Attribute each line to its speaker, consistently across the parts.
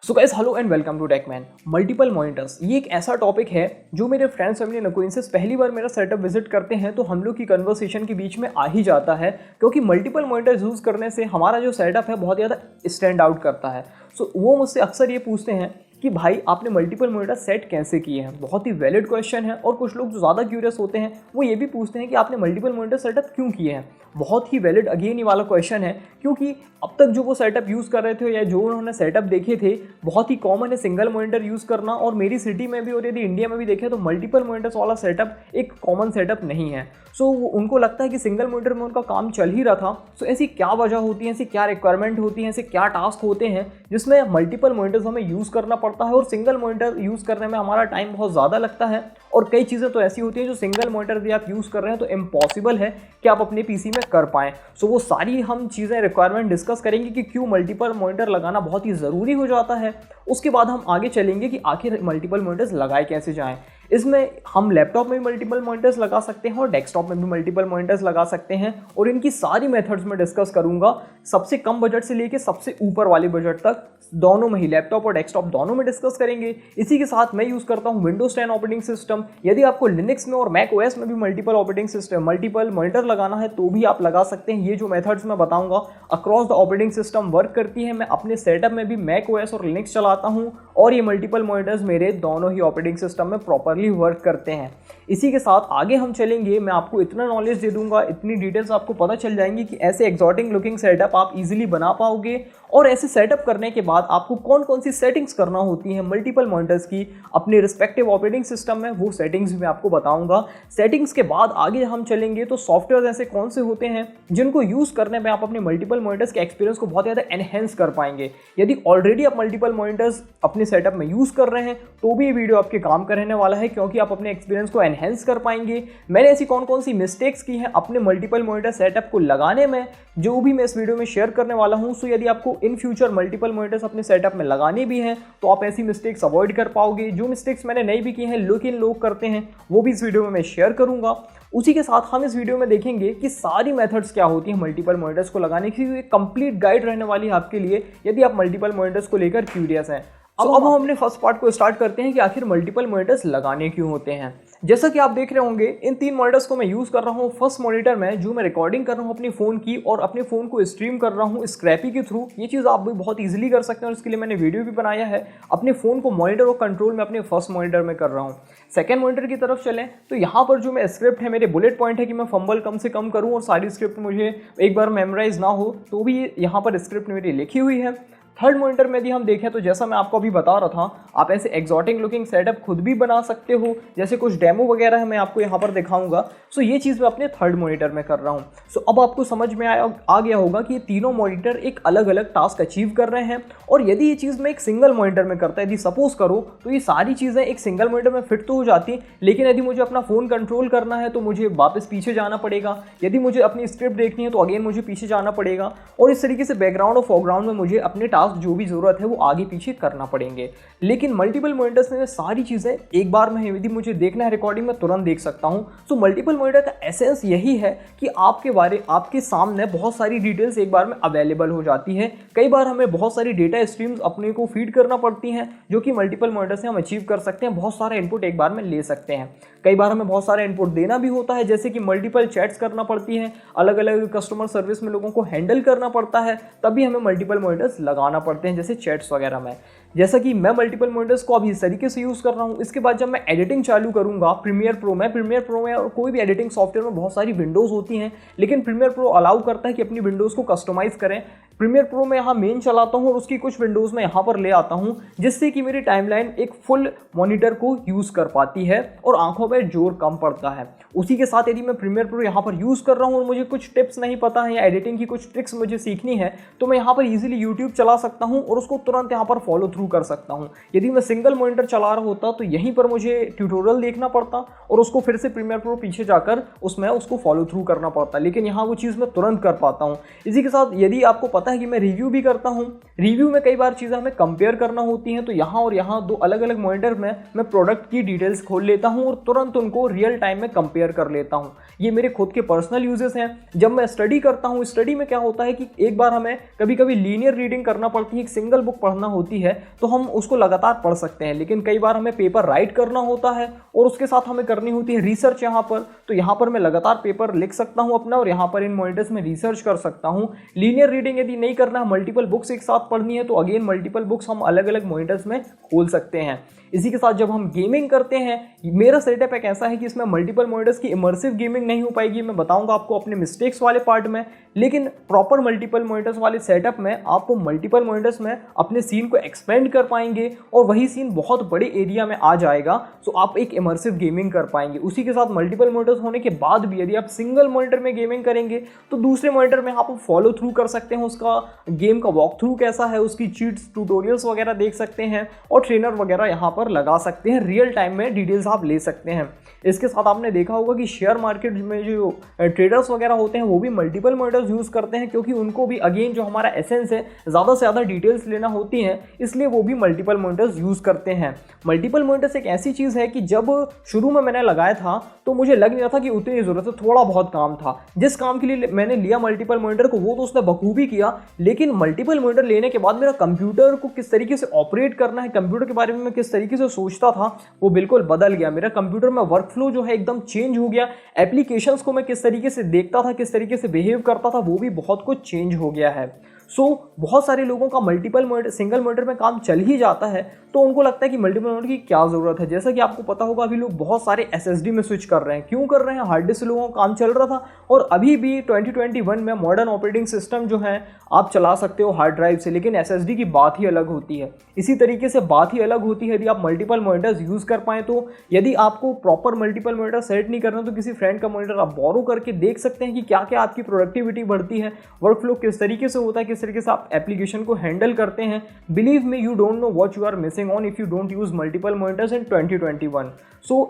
Speaker 1: So guys hello and welcome to Techman. Multiple monitors ये एक ऐसा टॉपिक है जो मेरे फ्रेंड्स फैमिली एंड अक्वेंसेस पहली बार मेरा सेटअप विजिट करते हैं तो हम लोग की कन्वर्सेशन के बीच में आ ही जाता है, क्योंकि मल्टीपल मॉनिटर्स यूज़ करने से हमारा जो सेटअप है बहुत ज़्यादा स्टैंड आउट करता है। सो वो मुझसे अक्सर ये पूछते हैं कि भाई आपने मल्टीपल मॉनिटर सेट कैसे किए हैं। बहुत ही वैलिड क्वेश्चन है। और कुछ लोग जो ज़्यादा क्यूरियस होते हैं वो ये भी पूछते हैं कि आपने मल्टीपल मॉनिटर सेटअप क्यों किए हैं। बहुत ही वैलिड अगेन ये वाला क्वेश्चन है, क्योंकि अब तक जो वो सेटअप यूज़ कर रहे थे या जो उन्होंने सेटअप देखे थे बहुत ही कॉमन है सिंगल मॉनिटर यूज़ करना। और मेरी सिटी में भी और यदि इंडिया में भी देखें तो मल्टीपल मॉनिटर्स वाला सेटअप एक कॉमन सेटअप नहीं है। सो उनको लगता है कि सिंगल मॉनिटर में उनका काम चल ही रहा था। सो ऐसी क्या वजह होती है, ऐसी क्या रिक्वायरमेंट होती है, ऐसे क्या टास्क होते हैं जिसमें मल्टीपल मॉनिटर्स हमें यूज़ करना पड़ता है और सिंगल मॉनिटर यूज़ करने में हमारा टाइम बहुत ज़्यादा लगता है। और कई चीज़ें तो ऐसी होती हैं जो सिंगल मॉनिटर भी आप यूज़ कर रहे हैं तो इम्पॉसिबल है कि आप अपने पीसी में कर पाएँ। सो वो सारी हम चीज़ें रिक्वायरमेंट डिस्कस करेंगे कि क्यों मल्टीपल मॉनिटर लगाना बहुत ही ज़रूरी हो जाता है। उसके बाद हम आगे चलेंगे कि आखिर मल्टीपल मॉनिटर्स लगाए कैसे जाएँ। इसमें हम लैपटॉप में भी मल्टीपल मॉनिटर्स लगा सकते हैं और डेस्कटॉप में भी मल्टीपल मॉनिटर्स लगा सकते हैं। और इनकी सारी मेथड्स में डिस्कस करूंगा, सबसे कम बजट से लेके सबसे ऊपर वाले बजट तक दोनों में ही, लैपटॉप और डेस्कटॉप दोनों में डिस्कस करेंगे। इसी के साथ मैं यूज़ करता हूं विंडोज 10 ऑपरेटिंग सिस्टम। यदि आपको लिनक्स में और मैक ओएस में भी multiple operating system multiple monitor लगाना है तो भी आप लगा सकते हैं। ये जो मेथड्स मैं बताऊंगा across the operating system work करती है। मैं अपने सेटअप में भी मैक ओएस और लिनक्स चलाता हूँ और ये मल्टीपल मॉनिटर्स मेरे दोनों ही ऑपरेटिंग सिस्टम में प्रॉपरली वर्क करते हैं। इसी के साथ आगे हम चलेंगे, मैं आपको इतना नॉलेज दे दूंगा, इतनी डिटेल्स आपको पता चल जाएंगी कि ऐसे एक्सॉटिक लुकिंग सेटअप आप इजीली बना पाओगे। और ऐसे सेटअप करने के बाद आपको कौन कौन सी सेटिंग्स करना होती हैं मल्टीपल मॉनिटर्स की अपने रिस्पेक्टिव ऑपरेटिंग सिस्टम में, वो सेटिंग्स मैं आपको बताऊंगा। सेटिंग्स के बाद आगे हम चलेंगे तो सॉफ्टवेयर ऐसे कौन से होते हैं जिनको यूज़ करने में आप अपने मल्टीपल मॉनिटर्स के एक्सपीरियंस को बहुत ज़्यादा एनहेंस कर पाएंगे। यदि ऑलरेडी आप मल्टीपल मॉनिटर्स अपने सेटअप में यूज़ कर रहे हैं तो भी ये वीडियो आपके काम का रहने वाला है, क्योंकि आप अपने एक्सपीरियंस को एनहेंस कर पाएंगे। मैंने ऐसी कौन कौन सी मिस्टेक्स की हैं अपने मल्टीपल मॉनिटर सेटअप को लगाने में, जो भी मैं इस वीडियो में शेयर करने वाला हूं। सो यदि आपको इन फ्यूचर मल्टीपल मॉनिटर्स अपने सेटअप में लगाने भी हैं तो आप ऐसी मिस्टेक्स अवॉइड कर पाओगे। जो मिस्टेक्स मैंने नहीं भी की हैं लेकिन लोग करते हैं वो भी इस वीडियो में मैं शेयर करूंगा। उसी के साथ हम इस वीडियो में देखेंगे कि सारी मेथड्स क्या होती हैं मल्टीपल मॉनिटर्स को लगाने की। एक कंप्लीट गाइड रहने वाली है आपके लिए यदि आप मल्टीपल मॉनिटर्स को लेकर क्यूरियस हैं। अब हम अपने फर्स्ट पार्ट को स्टार्ट करते हैं कि आखिर मल्टीपल मॉनिटर्स लगाने क्यों होते हैं। जैसा कि आप देख रहे होंगे इन तीन मॉनिटर्स को मैं यूज़ कर रहा हूँ। फर्स्ट मॉनिटर में जो मैं रिकॉर्डिंग कर रहा हूँ अपनी फ़ोन की और अपने फ़ोन को स्ट्रीम कर रहा हूँ स्क्रैपी के थ्रू। ये चीज़ आप भी बहुत इजीली कर सकते हैं और इसके लिए मैंने वीडियो भी बनाया है। अपने फ़ोन को मॉनिटर और कंट्रोल में अपने फर्स्ट मॉनिटर में कर रहा हूँ। सेकंड मॉनिटर की तरफ चलें तो यहाँ पर जो मैं स्क्रिप्ट है, मेरे बुलेट पॉइंट है कि मैं फंबल कम से कम करूँ और सारी स्क्रिप्ट मुझे एक बार मेमोराइज ना हो तो भी यहाँ पर स्क्रिप्ट मेरी लिखी हुई है। थर्ड मॉनिटर में यदि हम देखें तो जैसा मैं आपको अभी बता रहा था, आप ऐसे एक्सॉटिक लुकिंग सेटअप खुद भी बना सकते हो, जैसे कुछ डेमो वगैरह है मैं आपको यहाँ पर दिखाऊंगा। सो ये चीज़ मैं अपने थर्ड मॉनिटर में कर रहा हूँ। सो अब आपको समझ में आ गया होगा कि ये तीनों मॉनिटर एक अलग अलग टास्क अचीव कर रहे हैं। और यदि ये चीज़ मैं एक सिंगल मॉनिटर में करता, यदि सपोज करो तो ये सारी चीज़ें एक सिंगल मॉनिटर में फिट तो हो जाती, लेकिन यदि मुझे अपना फ़ोन कंट्रोल करना है तो मुझे वापस पीछे जाना पड़ेगा। यदि मुझे अपनी स्क्रिप्ट देखनी है तो अगेन मुझे पीछे जाना पड़ेगा। और इस तरीके से बैकग्राउंड और फोरग्राउंड में मुझे अपने टास्क जो भी ज़रूरत है वो आगे पीछे करना पड़ेंगे। लेकिन मल्टीपल मॉनिटर्स में सारी चीज़ें एक बार में यदि मुझे देखना है रिकॉर्डिंग में तुरंत देख सकता हूं। सो मल्टीपल मॉनिटर का एसेंस यही है कि आपके सामने बहुत सारी डिटेल्स एक बार में अवेलेबल हो जाती है। कई बार हमें बहुत सारी डेटा स्ट्रीम्स अपने को फीड करना पड़ती हैं जो कि मल्टीपल मॉनिटर से हम अचीव कर सकते हैं। बहुत सारा इनपुट एक बार में ले सकते हैं। कई बार हमें बहुत सारा इनपुट देना भी होता है, जैसे कि मल्टीपल चैट्स करना पड़ती हैं, अलग अलग कस्टमर सर्विस में लोगों को हैंडल करना पड़ता है, तभी हमें मल्टीपल मॉनिटर्स लगाना पड़ते हैं जैसे चैट्स वगैरह में। जैसा कि मैं मल्टीपल मॉनिटर्स को अभी इस तरीके से यूज़ कर रहा हूँ। इसके बाद जब मैं एडिटिंग चालू करूँगा प्रीमियर प्रो में और कोई भी एडिटिंग सॉफ्टवेयर में बहुत सारी विंडोज़ होती हैं, लेकिन प्रीमियर प्रो अलाउ करता है कि अपनी विंडोज़ को कस्टमाइज़ करें। प्रीमियर प्रो में यहाँ मेन चलाता हूँ और उसकी कुछ विंडोज़ में यहाँ पर ले आता हूँ, जिससे कि मेरी टाइमलाइन एक फुल मॉनिटर को यूज़ कर पाती है और आंखों पर जोर कम पड़ता है। उसी के साथ यदि मैं प्रीमियर प्रो यहाँ पर यूज़ कर रहा हूँ और मुझे कुछ टिप्स नहीं पता है या एडिटिंग की कुछ ट्रिक्स मुझे सीखनी है तो मैं यहाँ पर ईजिली यूट्यूब चला सकता हूँ और उसको तुरंत यहाँ पर फॉलो थ्रू कर सकता हूँ। यदि मैं सिंगल मॉनिटर चला रहा होता तो यहीं पर मुझे ट्यूटोरियल देखना पड़ता और उसको फिर से प्रीमियर प्रो पीछे जाकर उसमें उसको फॉलो थ्रू करना पड़ता, लेकिन यहाँ वो चीज़ मैं तुरंत कर पाता हूँ। इसी के साथ यदि आपको पता है कि मैं रिव्यू भी करता हूँ, रिव्यू में कई बार चीज़ें हमें कंपेयर करना होती हैं, तो यहाँ और यहाँ दो अलग अलग मॉनिटर में मैं प्रोडक्ट की डिटेल्स खोल लेता हूँ और तुरंत उनको रियल टाइम में कंपेयर कर लेता हूँ। ये मेरे खुद के पर्सनल यूजेस हैं। जब मैं स्टडी करता हूँ, स्टडी में क्या होता है कि एक बार हमें कभी कभी लीनियर रीडिंग करना पड़ती है, एक सिंगल बुक पढ़ना होती है तो हम उसको लगातार पढ़ सकते हैं। लेकिन कई बार हमें पेपर राइट करना होता है और उसके साथ हमें करनी होती है रिसर्च यहाँ पर, तो यहाँ पर मैं लगातार पेपर लिख सकता हूँ अपना और यहाँ पर इन मॉनिटर्स में रिसर्च कर सकता हूँ। लीनियर रीडिंग यदि नहीं करना है, मल्टीपल बुक्स एक साथ पढ़नी है, तो अगेन मल्टीपल बुक्स हम अलग अलग मॉनिटर्स में खोल सकते हैं। इसी के साथ जब हम गेमिंग करते हैं, मेरा सेटअप एक ऐसा है कि इसमें मल्टीपल मॉनिटर्स की इमर्सिव गेमिंग नहीं हो पाएगी, मैं बताऊंगा आपको अपने मिस्टेक्स वाले पार्ट में। लेकिन प्रॉपर मल्टीपल मॉनिटर्स वाले सेटअप में आपको मल्टीपल मॉनिटर्स में अपने सीन को एक्सपेंड कर पाएंगे और वही सीन बहुत बड़े एरिया में आ जाएगा, तो आप एक इमर्सिव गेमिंग कर पाएंगे। उसी के साथ मल्टीपल मॉनिटर्स होने के बाद भी यदि आप सिंगल मॉनिटर में गेमिंग करेंगे तो दूसरे मॉनिटर में आप फॉलो थ्रू कर सकते हैं, उसका गेम का वॉक थ्रू कैसा है, उसकी चीट्स ट्यूटोरियल्स वगैरह देख सकते हैं और ट्रेनर वगैरह यहाँ पर लगा सकते हैं, रियल टाइम में डिटेल्स आप ले सकते हैं। इसके साथ आपने देखा होगा कि शेयर मार्केट में जो ट्रेडर्स वगैरह होते हैं वो भी मल्टीपल मॉनिटर्स यूज़ करते हैं, क्योंकि उनको भी अगेन जो हमारा एसेंस है ज़्यादा से ज़्यादा डिटेल्स लेना होती हैं, इसलिए वो भी मल्टीपल मॉनिटर्स यूज़ करते हैं। मल्टीपल मॉनिटर्स एक ऐसी चीज़ है कि जब शुरू में मैंने लगाया था तो मुझे लग नहीं रहा था कि उतनी ज़रूरत है, थोड़ा बहुत काम था। जिस काम के लिए मैंने लिया मल्टीपल मॉनिटर को वो तो उसने बखूबी किया, लेकिन मल्टीपल मॉनिटर लेने के बाद मेरा कंप्यूटर को किस तरीके से ऑपरेट करना है, कंप्यूटर के बारे में मैं किस तरीके से सोचता था वो बिल्कुल बदल गया। मेरा कंप्यूटर में वर्कफ्लो जो है एकदम चेंज हो गया। एप्लीकेशंस को मैं किस तरीके से देखता था, किस तरीके से बिहेव करता था, वो भी बहुत कुछ चेंज हो गया है। बहुत सारे लोगों का मल्टीपल मॉनिटर सिंगल मॉनिटर में काम चल ही जाता है, तो उनको लगता है कि मल्टीपल मॉनिटर की क्या ज़रूरत है। जैसा कि आपको पता होगा अभी लोग बहुत सारे SSD में स्विच कर रहे हैं। क्यों कर रहे हैं? हार्ड डिस्क से लोगों का काम चल रहा था और अभी भी 2021 में मॉडर्न ऑपरेटिंग सिस्टम जो है आप चला सकते हो हार्ड ड्राइव से, लेकिन SSD की बात ही अलग होती है। इसी तरीके से बात ही अलग होती है यदि आप मल्टीपल मॉनिटर्स यूज़ कर पाएँ तो। यदि आपको प्रॉपर मल्टीपल मॉनिटर सेट नहीं करना तो किसी फ्रेंड का मॉनिटर आप बोरो करके देख सकते हैं कि क्या क्या आपकी प्रोडक्टिविटी बढ़ती है, वर्कफ्लो किस तरीके से होता है, किस तरीके से आप एप्लीकेशन को हैंडल करते हैं। Believe me, you don't know what you are missing on if you don't use multiple monitors in 2021।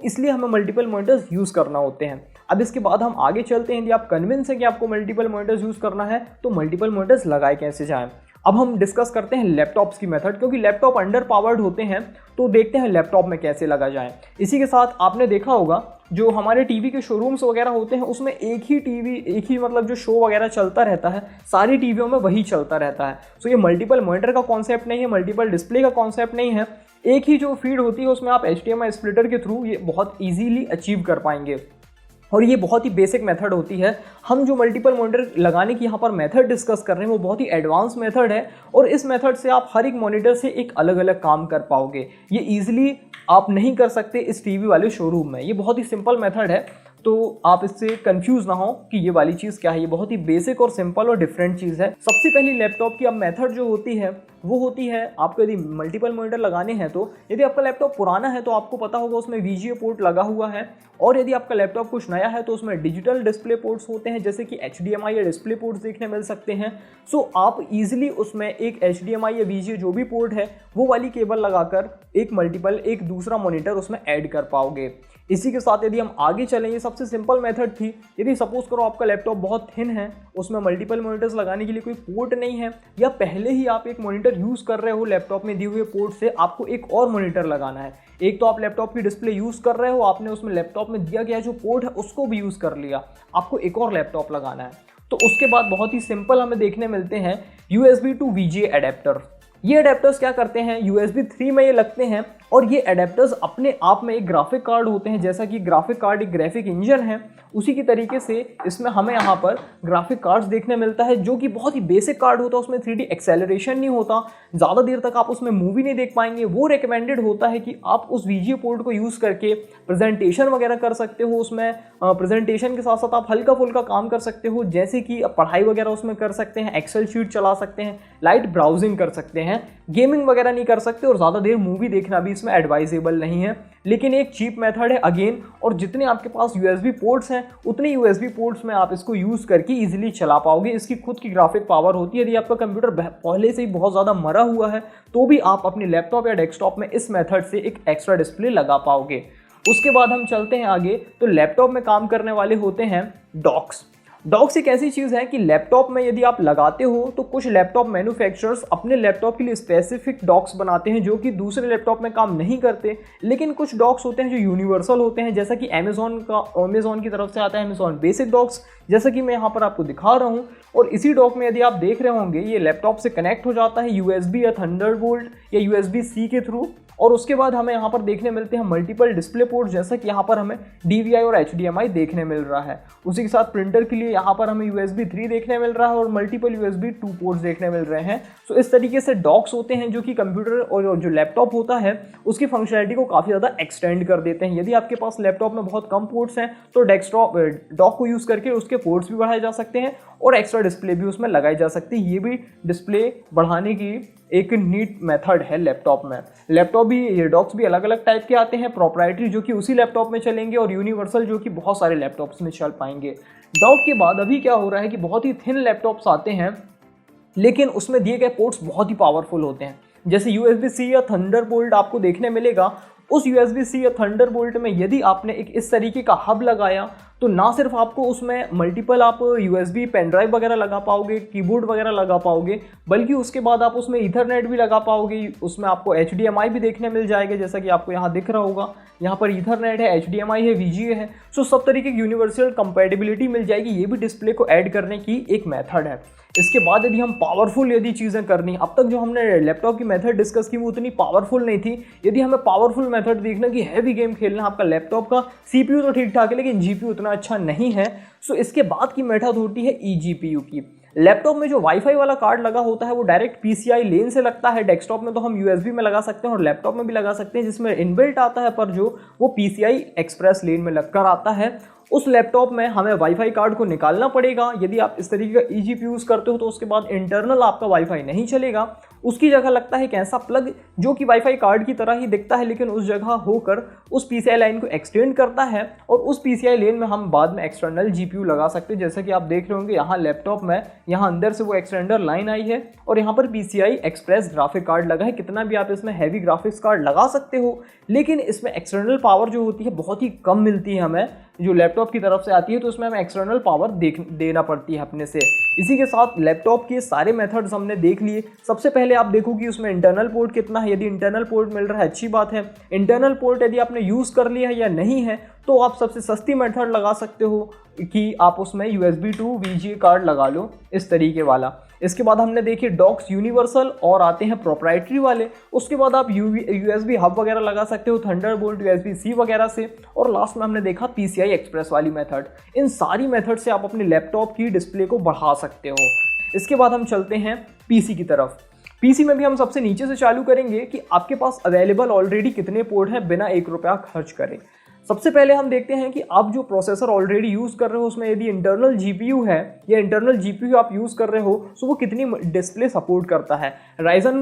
Speaker 1: इसलिए हमें मल्टीपल मॉनिटर्स यूज करना होते हैं। अब इसके बाद हम आगे चलते हैं। यदि आप कन्विंस है कि आपको मल्टीपल मॉनिटर्स यूज करना है तो मल्टीपल मॉनिटर्स लगाए कैसे जाएं। अब हम डिस्कस करते हैं लैपटॉप्स की मेथड, क्योंकि लैपटॉप अंडर पावर्ड होते हैं, तो देखते हैं लैपटॉप में कैसे लगा जाए। इसी के साथ आपने देखा होगा जो हमारे टीवी के शोरूम्स वगैरह होते हैं उसमें एक ही मतलब जो शो वगैरह चलता रहता है, सारी टीवियों में वही चलता रहता है। ये मल्टीपल मॉनिटर का कॉन्सेप्ट नहीं है, मल्टीपल डिस्प्ले का कॉन्सेप्ट नहीं है। एक ही जो फीड होती है उसमें आप HDMI स्प्लिटर के थ्रू ये बहुत ईजीली अचीव कर पाएंगे और ये बहुत ही बेसिक मेथड होती है। हम जो मल्टीपल मॉनिटर लगाने की यहाँ पर मेथड डिस्कस कर रहे हैं वो बहुत ही एडवांस मेथड है और इस मेथड से आप हर एक मॉनिटर से एक अलग अलग काम कर पाओगे। ये ईजिली आप नहीं कर सकते इस टीवी वाले शोरूम में। ये बहुत ही सिंपल मेथड है, तो आप इससे कंफ्यूज ना हो कि ये वाली चीज़ क्या है। ये बहुत ही बेसिक और सिंपल और डिफरेंट चीज़ है। सबसे पहली लैपटॉप की अब मेथड जो होती है वो होती है, आपको यदि मल्टीपल मॉनिटर लगाने हैं तो यदि आपका लैपटॉप पुराना है तो आपको पता होगा उसमें VGA पोर्ट लगा हुआ है, और यदि आपका लैपटॉप कुछ नया है तो उसमें डिजिटल डिस्प्ले पोर्ट्स होते हैं, जैसे कि HDMI या डिस्प्ले पोर्ट्स देखने मिल सकते हैं। आप ईजिली उसमें एक HDMI या VGA जो भी पोर्ट है वो वाली केबल लगाकर एक दूसरा मॉनिटर उसमें ऐड कर पाओगे। इसी के साथ यदि हम आगे चलें, ये सबसे सिंपल मेथड थी। यदि सपोज करो आपका लैपटॉप बहुत थिन है, उसमें मल्टीपल मॉनिटर्स लगाने के लिए कोई पोर्ट नहीं है, या पहले ही आप एक मॉनिटर यूज़ कर रहे हो लैपटॉप में दिए हुए पोर्ट से, आपको एक और मॉनिटर लगाना है। एक तो आप लैपटॉप की डिस्प्ले यूज़ कर रहे हो, आपने उसमें लैपटॉप में दिया गया जो पोर्ट है उसको भी यूज़ कर लिया, आपको एक और लैपटॉप लगाना है। तो उसके बाद बहुत ही सिंपल हमें देखने मिलते हैं USB to VGA एडेप्टर। ये एडेप्टर्स क्या करते हैं, USB 3 में ये लगते हैं और ये एडेप्टर्स अपने आप में एक ग्राफिक कार्ड होते हैं। जैसा कि ग्राफिक कार्ड एक ग्राफिक इंजन है, उसी की तरीके से इसमें हमें यहाँ पर ग्राफिक कार्ड्स देखने मिलता है, जो कि बहुत ही बेसिक कार्ड होता है। उसमें 3D एक्सेलरेशन नहीं होता, ज़्यादा देर तक आप उसमें मूवी नहीं देख पाएंगे। वो रिकमेंडेड होता है कि आप उस VGA पोर्ट को यूज़ करके प्रेजेंटेशन वगैरह कर सकते हो। उसमें प्रेजेंटेशन के साथ साथ आप हल्का फुल्का काम कर सकते हो, जैसे कि पढ़ाई वगैरह उसमें कर सकते हैं, एक्सेल शीट चला सकते हैं, लाइट ब्राउजिंग कर सकते हैं, गेमिंग वगैरह नहीं कर सकते और ज़्यादा देर मूवी देखना भी इसमें एडवाइजेबल नहीं है। लेकिन एक चीप मेथड है अगेन, और जितने आपके पास USB पोर्ट्स हैं उतने USB पोर्ट्स में आप इसको यूज़ करके इजीली चला पाओगे। इसकी खुद की ग्राफिक पावर होती है। यदि आपका कंप्यूटर पहले से ही बहुत ज़्यादा मरा हुआ है तो भी आप अपने लैपटॉप या डेस्कटॉप में इस मेथड से एक एक्स्ट्रा डिस्प्ले लगा पाओगे। उसके बाद हम चलते हैं आगे, तो लैपटॉप में काम करने वाले होते हैं डॉक्स। डॉक्स एक ऐसी चीज़ है कि लैपटॉप में यदि आप लगाते हो तो कुछ लैपटॉप मैन्युफैक्चरर्स अपने लैपटॉप के लिए स्पेसिफिक डॉक्स बनाते हैं जो कि दूसरे लैपटॉप में काम नहीं करते, लेकिन कुछ डॉक्स होते हैं जो यूनिवर्सल होते हैं, जैसा कि अमेज़ॉन की तरफ से आता है अमेज़ॉन बेसिक डॉक्स, जैसा कि मैं यहाँ पर आपको दिखा रहा हूँ। और इसी डॉक में यदि आप देख रहे होंगे ये लैपटॉप से कनेक्ट हो जाता है USB या थंडरबोल्ट या USB-C के थ्रू, और उसके बाद हमें यहाँ पर देखने मिलते हैं मल्टीपल डिस्प्ले पोर्ट, जैसा कि यहाँ पर हमें DVI और HDMI देखने मिल रहा है। उसी के साथ प्रिंटर के लिए यहाँ पर हमें USB 3 देखने मिल रहा है और मल्टीपल USB 2 पोर्ट्स देखने मिल रहे हैं। सो इस तरीके से डॉक्स होते हैं जो कि कंप्यूटर और जो लैपटॉप होता है उसकी फंक्शनैलिटी को काफ़ी ज़्यादा एक्सटेंड कर देते हैं। यदि आपके पास लैपटॉप में बहुत कम पोर्ट्स हैं तो डेस्कटॉप डॉक को यूज़ करके उसके पोर्ट्स भी बढ़ाए जा सकते हैं और एक्स्ट्रा डिस्प्ले भी उसमें लगाई जा सकती है। ये भी डिस्प्ले बढ़ाने की एक नीट मेथड है लैपटॉप में। लैपटॉप भी, ये डॉक्स भी अलग अलग टाइप के आते हैं, प्रोप्राइटरी जो कि उसी लैपटॉप में चलेंगे और यूनिवर्सल जो कि बहुत सारे लैपटॉप्स में चल पाएंगे। डॉक के बाद अभी क्या हो रहा है कि बहुत ही थिन लैपटॉप्स आते हैं लेकिन उसमें दिए गए पोर्ट्स बहुत ही पावरफुल होते हैं। जैसे USB-C या थंडरबोल्ट आपको देखने मिलेगा, उस USB-C या थंडरबोल्ट में यदि आपने एक इस तरीके का हब लगाया तो ना सिर्फ आपको उसमें मल्टीपल आप USB पेन ड्राइव वगैरह लगा पाओगे, कीबोर्ड वगैरह लगा पाओगे, बल्कि उसके बाद आप उसमें ईथरनेट भी लगा पाओगे। उसमें आपको HDMI भी देखने मिल जाएगा, जैसा कि आपको यहाँ दिख रहा होगा। यहाँ पर ईथरनेट है, HDMI है, VGA है। सो सब तरीके की यूनिवर्सल कंपैटिबिलिटी मिल जाएगी। ये भी डिस्प्ले को ऐड करने की एक मेथड है। इसके बाद यदि हम पावरफुल चीज़ें करनी, अब तक जो हमने लैपटॉप की मेथड डिस्कस की वो उतनी पावरफुल नहीं थी। यदि हमें पावरफुल मेथड देखना कि हैवी गेम खेलना, आपका लैपटॉप का CPU तो ठीक ठाक है लेकिन GPU उतना अच्छा नहीं है, सो इसके बाद की मेथड होती है eGPU की। लैपटॉप में जो वाईफाई वाला कार्ड लगा होता है वो डायरेक्ट PCI लेन से लगता है। डेस्कटॉप में तो हम USB में लगा सकते हैं और लैपटॉप में भी लगा सकते हैं जिसमें इनबिल्ट आता है, पर जो वो PCI एक्सप्रेस लेन में लगकर आता है। उस लैपटॉप में हमें वाईफाई कार्ड को निकालना पड़ेगा। यदि आप इस तरीके का eGPU यूज़ करते हो तो उसके बाद इंटरनल आपका वाईफाई नहीं चलेगा, उसकी जगह लगता है एक ऐसा प्लग जो कि वाईफाई कार्ड की तरह ही दिखता है लेकिन उस जगह होकर उस PCI लाइन को एक्सटेंड करता है और उस PCI लेन में हम बाद में एक्सटर्नल GPU लगा सकते हैं। जैसा कि आप देख रहे होंगे यहाँ लैपटॉप में, यहाँ अंदर से वो एक्सटेंडर लाइन आई है और यहाँ पर PCI एक्सप्रेस ग्राफिक कार्ड लगा है। कितना भी आप इसमें हैवी ग्राफिक्स कार्ड लगा सकते हो लेकिन इसमें एक्सटर्नल पावर जो होती है बहुत ही कम मिलती है हमें, जो लैपटॉप की तरफ से आती है, तो उसमें हमें एक्सटर्नल पावर देना पड़ती है अपने से। इसी के साथ लैपटॉप के सारे मेथड्स हमने देख लिए। सबसे पहले आप देखो कि उसमें इंटरनल पोर्ट कितना है। यदि इंटरनल पोर्ट मिल रहा है अच्छी बात है। इंटरनल पोर्ट यदि आपने यूज़ कर लिया है या नहीं है तो आप सबसे सस्ती मेथड लगा सकते हो कि आप उसमें USB to VGA कार्ड लगा लो, इस तरीके वाला। इसके बाद हमने देखी डॉक्स यूनिवर्सल और आते हैं प्रोप्राइटरी वाले। उसके बाद आप USB हब वगैरह लगा सकते हो, थंडरबोल्ट USB-C वगैरह से। और लास्ट में हमने देखा PCI एक्सप्रेस वाली मेथड। इन सारी मेथड से आप अपने लैपटॉप की डिस्प्ले को बढ़ा सकते हो। इसके बाद हम चलते हैं PC की तरफ। PC में भी हम सबसे नीचे से चालू करेंगे कि आपके पास अवेलेबल ऑलरेडी कितने पोर्ट हैं बिना ₹1 खर्च करे। सबसे पहले हम देखते हैं कि आप जो प्रोसेसर ऑलरेडी यूज़ कर रहे हो उसमें यदि इंटरनल GPU है या इंटरनल GPU आप यूज़ कर रहे हो तो वो कितनी डिस्प्ले सपोर्ट करता है। Ryzen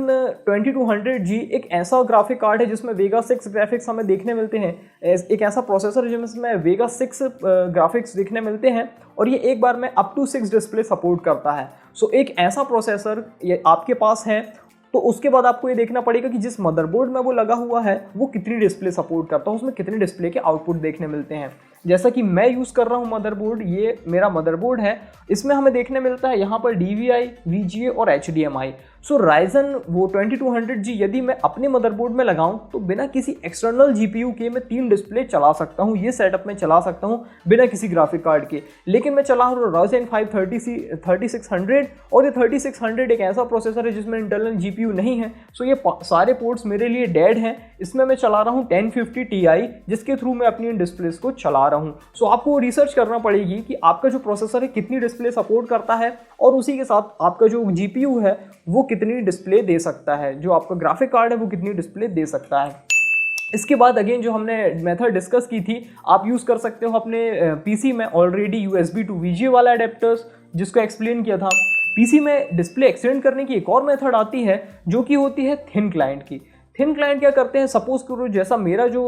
Speaker 1: 2200G एक ऐसा ग्राफिक कार्ड है जिसमें Vega 6 ग्राफिक्स हमें देखने मिलते हैं। एक ऐसा प्रोसेसर है जिसमें Vega 6 ग्राफिक्स देखने मिलते हैं और ये एक बार में अप टू 6 डिस्प्ले सपोर्ट करता है। सो एक ऐसा प्रोसेसर ये आपके पास है तो उसके बाद आपको ये देखना पड़ेगा कि जिस मदरबोर्ड में वो लगा हुआ है वो कितनी डिस्प्ले सपोर्ट करता है, उसमें कितने डिस्प्ले के आउटपुट देखने मिलते हैं। जैसा कि मैं यूज़ कर रहा हूँ मदरबोर्ड, ये मेरा मदरबोर्ड है, इसमें हमें देखने मिलता है यहाँ पर DVI, VGA और HDMI। सो Ryzen वो 2200G यदि मैं अपने मदरबोर्ड में लगाऊं तो बिना किसी एक्सटर्नल GPU के मैं 3 डिस्प्ले चला सकता हूं। ये सेटअप में चला सकता हूं बिना किसी ग्राफिक कार्ड के। लेकिन मैं चला रहा हूँ Ryzen 5 3600 और ये 3600 एक ऐसा प्रोसेसर है जिसमें इंटरनल GPU नहीं है। सो ये सारे पोर्ट्स मेरे लिए डेड हैं। इसमें मैं चला रहा हूँ 1050 Ti जिसके थ्रू मैं अपनी इन डिस्प्लेस को चला रहा हूँ। सो आपको रिसर्च करना पड़ेगी कि आपका जो प्रोसेसर है कितनी डिस्प्ले सपोर्ट करता है और उसी के साथ आपका जो GPU है वो कितनी डिस्प्ले दे सकता है, जो आपका ग्राफिक कार्ड है वो कितनी डिस्प्ले दे सकता है। इसके बाद अगेन जो हमने मेथड डिस्कस की थी, आप यूज़ कर सकते हो अपने PC में ऑलरेडी USB to VGA वाला एडेप्टर्स, जिसको एक्सप्लेन किया था। PC में डिस्प्ले एक्सटेंड करने की एक और मेथड आती है जो कि होती है थिन क्लाइंट की। थिन क्लाइंट क्या करते हैं, सपोज करो जैसा मेरा जो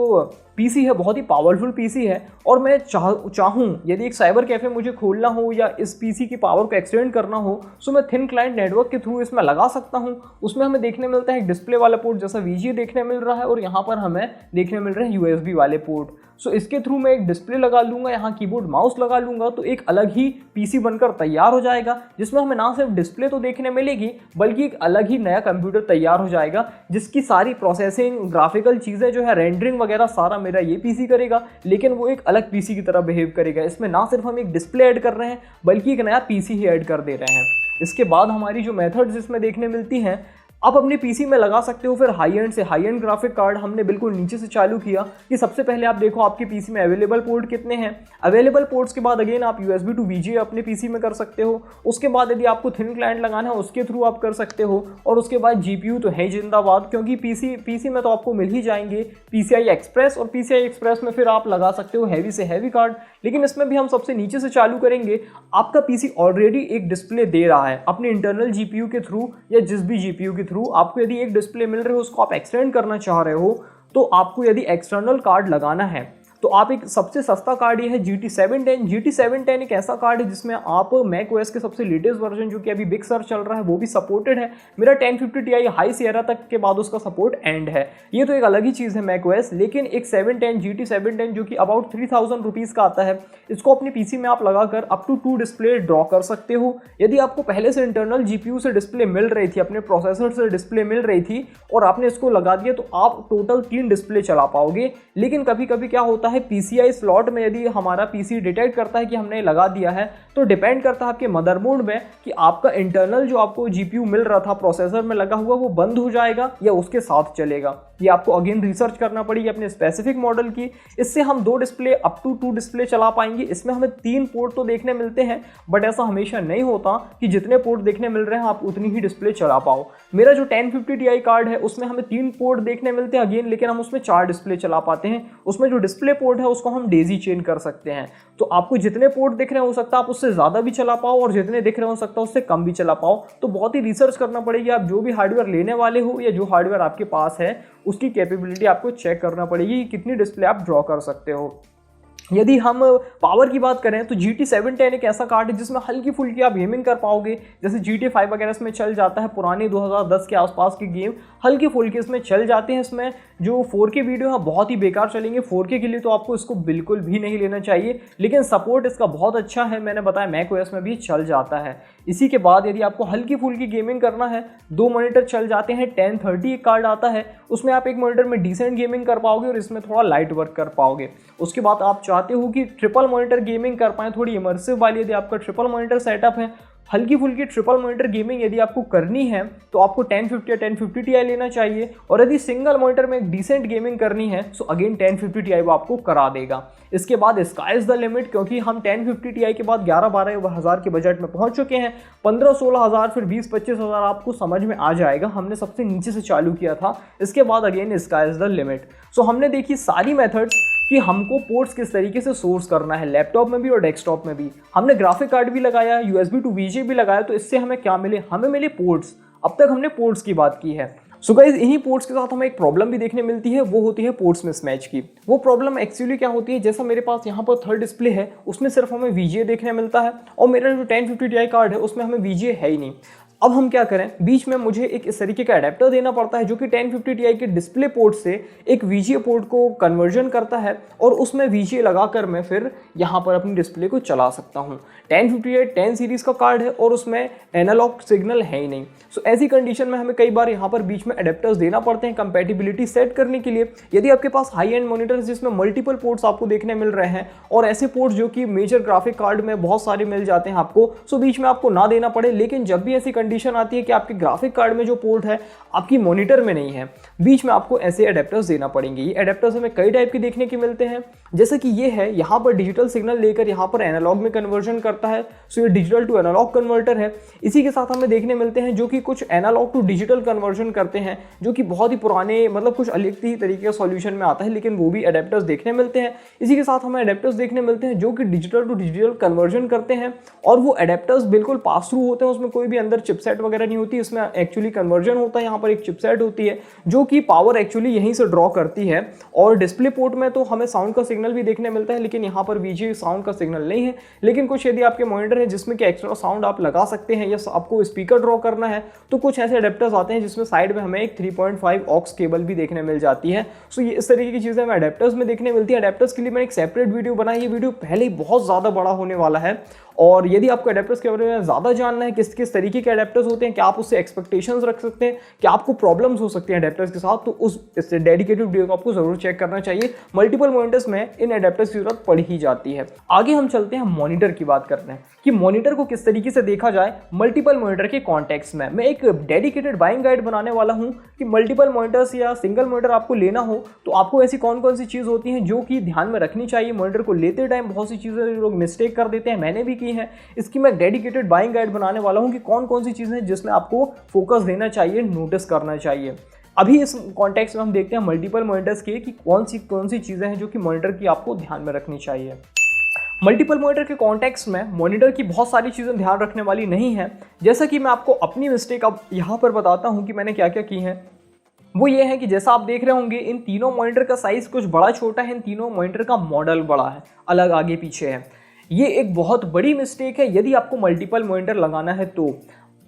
Speaker 1: PC है बहुत ही पावरफुल PC है और मैं चाहूँ यदि एक साइबर कैफ़े मुझे खोलना हो या इस PC की पावर को एक्सटेंड करना हो तो मैं थिन क्लाइंट नेटवर्क के थ्रू इसमें लगा सकता हूँ। उसमें हमें देखने मिलता है एक डिस्प्ले वाला पोर्ट जैसा VGA देखने मिल रहा है और यहाँ पर हमें देखने मिल रहे हैं USB वाले पोर्ट। सो इसके थ्रू मैं एक डिस्प्ले लगा लूँगा, यहाँ कीबोर्ड माउस लगा लूँगा, तो एक अलग ही पीसी बनकर तैयार हो जाएगा, जिसमें हमें ना सिर्फ डिस्प्ले तो देखने मिलेगी बल्कि एक अलग ही नया कंप्यूटर तैयार हो जाएगा, जिसकी सारी प्रोसेसिंग, ग्राफिकल चीज़ें जो है, रेंडरिंग वगैरह सारा मेरा ये पीसी करेगा, लेकिन वो एक अलग पीसी की तरह बिहेव करेगा। इसमें ना सिर्फ हम एक डिस्प्ले ऐड कर रहे हैं बल्कि एक नया पीसी ही ऐड कर दे रहे हैं। इसके बाद हमारी जो मेथड्स इसमें देखने मिलती हैं, आप अपने पीसी में लगा सकते हो फिर हाई एंड से हाई एंड ग्राफिक कार्ड। हमने बिल्कुल नीचे से चालू किया कि सबसे पहले आप देखो आपके पीसी में अवेलेबल पोर्ट कितने हैं। अवेलेबल पोर्ट्स के बाद अगेन आप USB टू VGA अपने पीसी में कर सकते हो। उसके बाद यदि आपको थिन क्लाइंट लगाना है उसके थ्रू आप कर सकते हो। और उसके बाद GPU तो है जिंदाबाद, क्योंकि पीसी में तो आपको मिल ही जाएंगे PCI Express, और PCI Express में फिर आप लगा सकते हो हैवी से हैवी कार्ड। लेकिन इसमें भी हम सबसे नीचे से चालू करेंगे। आपका पीसी ऑलरेडी एक डिस्प्ले दे रहा है अपने इंटरनल GPU के थ्रू या जिस भी GPU के थ्रू आपको यदि एक डिस्प्ले मिल रही हो, उसको आप एक्सटेंड करना चाह रहे हो, तो आपको यदि एक्सटर्नल कार्ड लगाना है तो आप एक सबसे सस्ता कार्ड ये है GT710। GT710 एक ऐसा कार्ड है जिसमें आप macOS के सबसे लेटेस्ट वर्जन जो कि अभी बिग सर चल रहा है वो भी सपोर्टेड है। मेरा 1050 Ti हाई सियरा तक के बाद उसका सपोर्ट एंड है। ये तो एक अलग ही चीज़ है macOS। लेकिन एक 710 GT710 जो कि अबाउट 3000 रुपीज़ का आता है, इसको अपने पीसी में आप लगाकर अप टू 2 डिस्प्ले ड्रॉ कर सकते हो। यदि आपको पहले से इंटरनल GPU से डिस्प्ले मिल रही थी, अपने प्रोसेसर से डिस्प्ले मिल रही थी और आपने इसको लगा दिया, तो आप टोटल 3 डिस्प्ले चला पाओगे। लेकिन कभी कभी क्या होता है, PCI स्लॉट में यदि हमारा पीसी डिटेक्ट करता है कि हमने लगा दिया है, तो डिपेंड करता है आपके मदरबोर्ड में कि आपका इंटरनल जो आपको GPU मिल रहा था प्रोसेसर में लगा हुआ वो बंद हो जाएगा या उसके साथ चलेगा। ये आपको अगेन रिसर्च करना पड़ेगी अपने स्पेसिफिक मॉडल की। इससे हम 2 डिस्प्ले अप टू 2 डिस्प्ले चला पाएंगे। इसमें हमें 3 पोर्ट तो देखने मिलते हैं, बट ऐसा हमेशा नहीं होता कि जितने पोर्ट देखने मिल रहे हैं आप उतनी ही डिस्प्ले चला पाओ। मेरा जो 1050 Ti कार्ड है उसमें हमें 3 पोर्ट देखने मिलते हैं अगेन, लेकिन हम उसमें 4 डिस्प्ले चला पाते हैं। उसमें जो डिस्प्ले पोर्ट है उसको हम डेजी चेन कर सकते हैं। तो आपको जितने पोर्ट दिख रहे हैं हो सकता है आप उससे ज़्यादा भी चला पाओ और जितने दिख रहे हो सकता है उससे कम भी चला पाओ। तो बहुत ही रिसर्च करना पड़ेगी। आप जो भी हार्डवेयर लेने वाले हो या जो हार्डवेयर आपके पास है उसकी कैपेबिलिटी आपको चेक करना पड़ेगी कि कितनी डिस्प्ले आप ड्रॉ कर सकते हो। यदि हम पावर की बात करें तो GT710 एक ऐसा कार्ड है जिसमें हल्की फुल्की आप गेमिंग कर पाओगे। जैसे GTA 5 वगैरह इसमें चल जाता है, पुराने 2010 के आसपास के गेम हल्के फुल्के इसमें चल जाते हैं। इसमें जो 4K वीडियो है बहुत ही बेकार चलेंगे। 4K के लिए तो आपको इसको बिल्कुल भी नहीं लेना चाहिए, लेकिन सपोर्ट इसका बहुत अच्छा है। मैंने बताया macOS में भी चल जाता है। इसी के बाद यदि आपको हल्की फुल्की गेमिंग करना है, 2 मॉनिटर चल जाते हैं। 1030 एक कार्ड आता है, उसमें आप एक मॉनिटर में डिसेंट गेमिंग कर पाओगे और इसमें थोड़ा लाइट वर्क कर पाओगे। उसके बाद आप चाहते हो कि ट्रिपल मॉनिटर गेमिंग कर पाएँ, थोड़ी इमर्सिव वाली, यदि आपका ट्रिपल मॉनिटर सेटअप है, हल्की फुल्की ट्रिपल मॉनिटर गेमिंग यदि आपको करनी है तो आपको 1050 या 1050 Ti लेना चाहिए। और यदि सिंगल मॉनिटर में एक डिसेंट गेमिंग करनी है तो अगेन 1050 Ti वो आपको करा देगा। इसके बाद स्काई इज द लिमिट, क्योंकि हम 1050 Ti के बाद 11-12 हज़ार के बजट में पहुंच चुके हैं। 15-16 हज़ार फिर 20-25 हज़ार आपको समझ में आ जाएगा। हमने सबसे नीचे से चालू किया था। इसके बाद again sky is the limit. So हमने देखी सारी मेथड्स कि हमको पोर्ट्स किस तरीके से सोर्स करना है, लैपटॉप में भी और डेस्कटॉप में भी। हमने ग्राफिक कार्ड भी लगाया, USB टू VGA भी लगाया। तो इससे हमें क्या मिले, हमें मिले पोर्ट्स। अब तक हमने पोर्ट्स की बात की है। सो गाइस, इन्हीं पोर्ट्स के साथ हमें एक प्रॉब्लम भी देखने मिलती है, वो होती है पोर्ट्स मिसमैच की। वो प्रॉब्लम एक्चुअली क्या होती है, जैसा मेरे पास यहाँ पर थर्ड डिस्प्ले है उसमें सिर्फ हमें VGA देखने मिलता है और मेरा जो 1050 Ti कार्ड है उसमें हमें VGA है ही नहीं। अब हम क्या करें, बीच में मुझे एक इस तरीके का अडेप्टर देना पड़ता है जो कि 1050 Ti के डिस्प्ले पोर्ट से एक VGA पोर्ट को कन्वर्जन करता है और उसमें VGA लगाकर मैं फिर यहाँ पर अपनी डिस्प्ले को चला सकता हूँ। 1050 10 सीरीज़ का कार्ड है और उसमें एनालॉग सिग्नल है ही नहीं। सो ऐसी कंडीशन में हमें कई बार यहाँ पर बीच में अडेप्टर्स देना पड़ते हैं कंपैटिबिलिटी सेट करने के लिए। यदि आपके पास हाई एंड मॉनिटर्स जिसमें मल्टीपल पोर्ट्स आपको देखने मिल रहे हैं और ऐसे पोर्ट्स जो कि मेजर ग्राफिक कार्ड में बहुत सारे मिल जाते हैं आपको, सो बीच में आपको ना देना पड़े। लेकिन जब भी ऐसी कंडीशन आती है कि आपके ग्राफिक कार्ड में जो पोर्ट है आपकी मॉनिटर में नहीं है, बीच में आपको ऐसे अडेप्टर्स देना पड़ेंगे। ये अडेप्टर्स हमें कई टाइप के देखने के मिलते हैं, जैसे कि ये है, यहाँ पर डिजिटल सिग्नल लेकर यहाँ पर एनालॉग में कन्वर्जन करता है। सो ये डिजिटल टू एनालॉग कन्वर्टर है। इसी के साथ हमें देखने मिलते हैं जो कि कुछ एनालॉग टू डिजिटल कन्वर्जन करते हैं, जो कि बहुत ही पुराने, मतलब कुछ अलग ही तरीके का सॉल्यूशन में आता है, लेकिन वो भी अडेप्टर्स देखने मिलते हैं। इसी के साथ हमें अडेप्टर्स देखने मिलते हैं जो कि डिजिटल टू डिजिटल कन्वर्जन करते हैं और वो अडेप्टर्स बिल्कुल पास थ्रू होते हैं, उसमें कोई भी अंदर चिप चिपसेट वगैरह नहीं होती, इसमें एक्चुअली कन्वर्जन होता है। यहाँ पर एक चिपसेट होती है जो कि पावर एक्चुअली यहीं से ड्रॉ करती है। और डिस्प्ले पोर्ट में तो हमें साउंड का सिग्नल भी देखने मिलता है, लेकिन यहाँ पर VGA साउंड का सिग्नल नहीं है। लेकिन कुछ यदि आपके मॉनिटर है जिसमें कि एक्स्ट्रा साउंड आप लगा सकते हैं या आपको स्पीकर ड्रॉ करना है, तो कुछ ऐसे अडेप्टर्स आते हैं जिसमें साइड में हमें एक 3.5 ऑक्स केबल भी देखने मिल जाती है। सो ये इस तरीके की चीज़ें हमें अडेप्टर्स में देखने मिलती है। अडेप्टर्स के लिए मैंने एक सेपरेट वीडियो बनाई, ये वीडियो पहले ही बहुत ज़्यादा बड़ा होने वाला है। और यदि आपको अडेप्टर्स के बारे में ज़्यादा जानना है, किस किस तरीके के अडेप्टर्स होते हैं, क्या आप उससे एक्सपेक्टेशंस रख सकते हैं, क्या आपको प्रॉब्लम्स हो सकती हैं अडेप्टर्स के साथ, तो उस डेडिकेटेड वीडियो को आपको जरूर चेक करना चाहिए। मल्टीपल मॉनिटर्स में इन अडेप्टर्स की जरूरत पड़ ही जाती है। आगे हम चलते हैं मॉनिटर की बात करते हैं कि मॉनिटर को किस तरीके से देखा जाए मल्टीपल मॉनिटर के कॉन्टेक्स्ट में। मैं एक डेडिकेटेड बाइंग गाइड बनाने वाला हूं कि मल्टीपल मॉनिटर्स या सिंगल मॉनिटर आपको लेना हो तो आपको ऐसी कौन कौन सी चीज़ होती हैं जो कि ध्यान में रखनी चाहिए। मॉनिटर को लेते टाइम बहुत सी चीज़ें लोग मिस्टेक कर देते हैं, मैंने भी की है। इसकी मैं डेडिकेटेड बाइंग गाइड बनाने वाला हूं कि कौन कौन सी चीज़ें हैं जिसमें आपको फोकस देना चाहिए, नोटिस करना चाहिए। अभी इस कॉन्टेक्स्ट में हम देखते हैं मल्टीपल मॉनिटर्स के कि कौन सी चीज़ें हैं जो कि मॉनिटर की आपको ध्यान में रखनी चाहिए। मल्टीपल मॉनिटर के कॉन्टेक्स्ट में मॉनिटर की बहुत सारी चीज़ें ध्यान रखने वाली नहीं है। जैसा कि मैं आपको अपनी मिस्टेक अब यहाँ पर बताता हूँ कि मैंने क्या क्या की है। वो ये है कि जैसा आप देख रहे होंगे इन तीनों मॉनिटर का साइज़ कुछ बड़ा छोटा है, इन तीनों मॉनिटर का मॉडल बड़ा है, अलग आगे पीछे है। ये एक बहुत बड़ी मिस्टेक है यदि आपको मल्टीपल मॉनिटर लगाना है तो।